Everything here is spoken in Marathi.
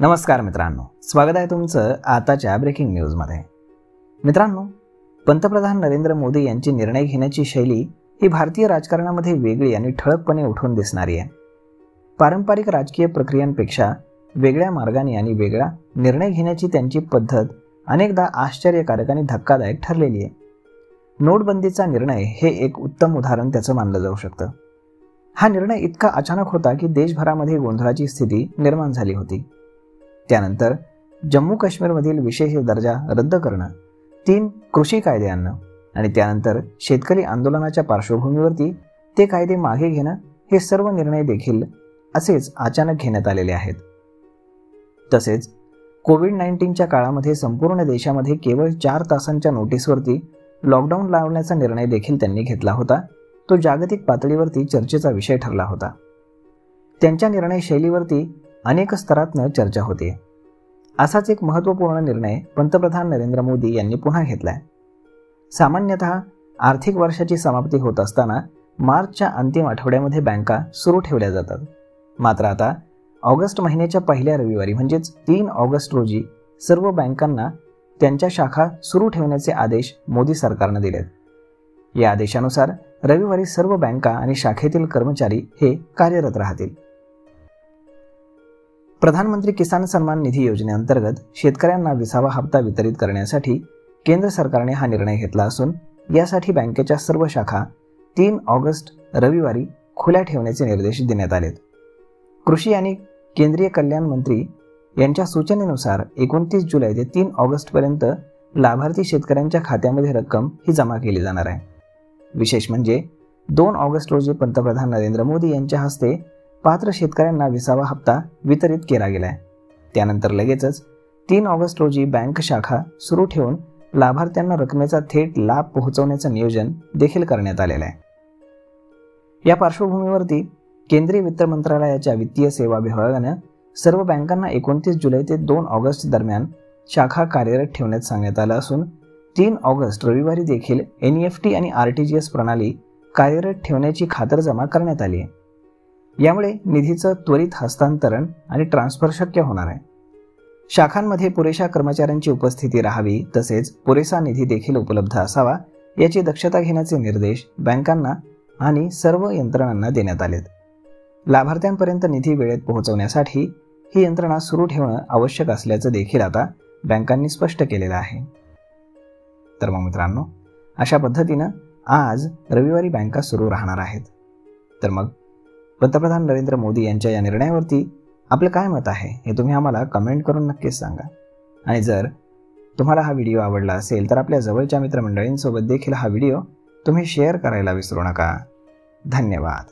नमस्कार मित्रांनो, स्वागत आहे तुमचं आताच्या ब्रेकिंग न्यूजमध्ये। मित्रांनो, पंतप्रधान नरेंद्र मोदी यांची निर्णय घेण्याची शैली ही भारतीय राजकारणामध्ये वेगळी आणि ठळकपणे उठून दिसणारी आहे। पारंपरिक राजकीय प्रक्रियांपेक्षा वेगळ्या मार्गाने आणि वेगळा निर्णय घेण्याची त्यांची पद्धत अनेकदा आश्चर्यकारक आणि धक्कादायक ठरलेली आहे। नोटबंदीचा निर्णय हे एक उत्तम उदाहरण त्याचं मानलं जाऊ शकतं। हा निर्णय इतका अचानक होता की देशभरामध्ये गोंधळाची स्थिती निर्माण झाली होती। त्यानंतर जम्मू काश्मीरमधील विशेष दर्जा रद्द करणं, 3 कृषी कायदे आणणं आणि त्यानंतर शेतकरी आंदोलनाच्या पार्श्वभूमीवरती ते कायदे मागे घेणं, हे सर्व निर्णय देखील असेच अचानक घेण्यात आलेले आहेत। तसेच कोविड-19च्या काळामध्ये संपूर्ण देशामध्ये केवळ 4 तासांच्या नोटीसवरती लॉकडाऊन लावण्याचा निर्णय देखील त्यांनी घेतला होता। तो जागतिक पातळीवरती चर्चेचा विषय ठरला होता। त्यांच्या निर्णय शैलीवरती अनेक स्तरातून चर्चा होते। असाच एक महत्त्वपूर्ण निर्णय पंतप्रधान नरेंद्र मोदी यांनी पुन्हा घेतलाय। सामान्यतः आर्थिक वर्षाची समाप्ती होत असताना मार्चच्या अंतिम आठवड्यामध्ये बँका सुरू ठेवल्या जातात। मात्र आता ऑगस्ट महिन्याच्या पहिल्या रविवारी म्हणजेच 3 ऑगस्ट रोजी सर्व बँकांना त्यांच्या शाखा सुरू ठेवण्याचे आदेश मोदी सरकारने दिलेत। या आदेशानुसार रविवारी सर्व बँका आणि शाखेतील कर्मचारी हे कार्यरत राहतील। प्रधानमंत्री किसान सन्मान निधी योजनेअंतर्गत शेतकऱ्यांना 20वा हप्ता वितरित करण्यासाठी केंद्र सरकारने हा निर्णय घेतला असून यासाठी बँकेच्या सर्व शाखा 3 ऑगस्ट रविवारी खुल्या ठेवण्याचे निर्देश देण्यात आलेत। कृषी आणि केंद्रीय कल्याण मंत्री यांच्या सूचनेनुसार 29 जुलै ते 3 ऑगस्ट पर्यंत लाभार्थी शेतकऱ्यांच्या खात्यामध्ये रक्कम ही जमा केली जाणार आहे। विशेष म्हणजे 2 ऑगस्ट रोजी पंतप्रधान नरेंद्र मोदी यांच्या हस्ते पात्र शेतकऱ्यांना 20वा हप्ता वितरित केला गेलाय। त्यानंतर लगेचच 3 ऑगस्ट रोजी बँक शाखा सुरू ठेवून लाभार्थ्यांना रकमेचा थेट लाभ पोहोचवण्याचं नियोजन देखील करण्यात आलेलं आहे। या पार्श्वभूमीवरती केंद्रीय वित्त मंत्रालयाच्या वित्तीय सेवा विभागाने सर्व बँकांना 29 जुलै ते 2 ऑगस्ट दरम्यान शाखा कार्यरत ठेवण्यात सांगण्यात आलं असून 3 ऑगस्ट रविवारी देखील NEFT आणि RTGS प्रणाली कार्यरत ठेवण्याची खातरजमा करण्यात आली आहे। यामुळे निधीचं त्वरित हस्तांतरण आणि ट्रान्सफर शक्य होणार आहे। शाखांमध्ये पुरेशा कर्मचाऱ्यांची उपस्थिती राहावी, तसेच पुरेसा निधी देखील उपलब्ध असावा याची दक्षता घेण्याचे निर्देश बँकांना आणि सर्व यंत्रणांना देण्यात आलेत। लाभार्थ्यांपर्यंत निधी वेळेत पोहोचवण्यासाठी ही यंत्रणा सुरू ठेवणं आवश्यक असल्याचं देखील आता बँकांनी स्पष्ट केलेलं आहे। तर मग मित्रांनो, अशा पद्धतीनं आज रविवारी बँका सुरू राहणार आहेत। तर मग पंतप्रधान नरेंद्र मोदी यांच्या या निर्णयावरती आपलं काय मत आहे हे तुम्ही आम्हाला कमेंट करून नक्कीच सांगा। आणि जर तुम्हाला हा व्हिडिओ आवडला असेल तर आपल्या जवळच्या मित्रमंडळींसोबत देखील हा व्हिडिओ तुम्ही शेअर करायला विसरू नका। धन्यवाद।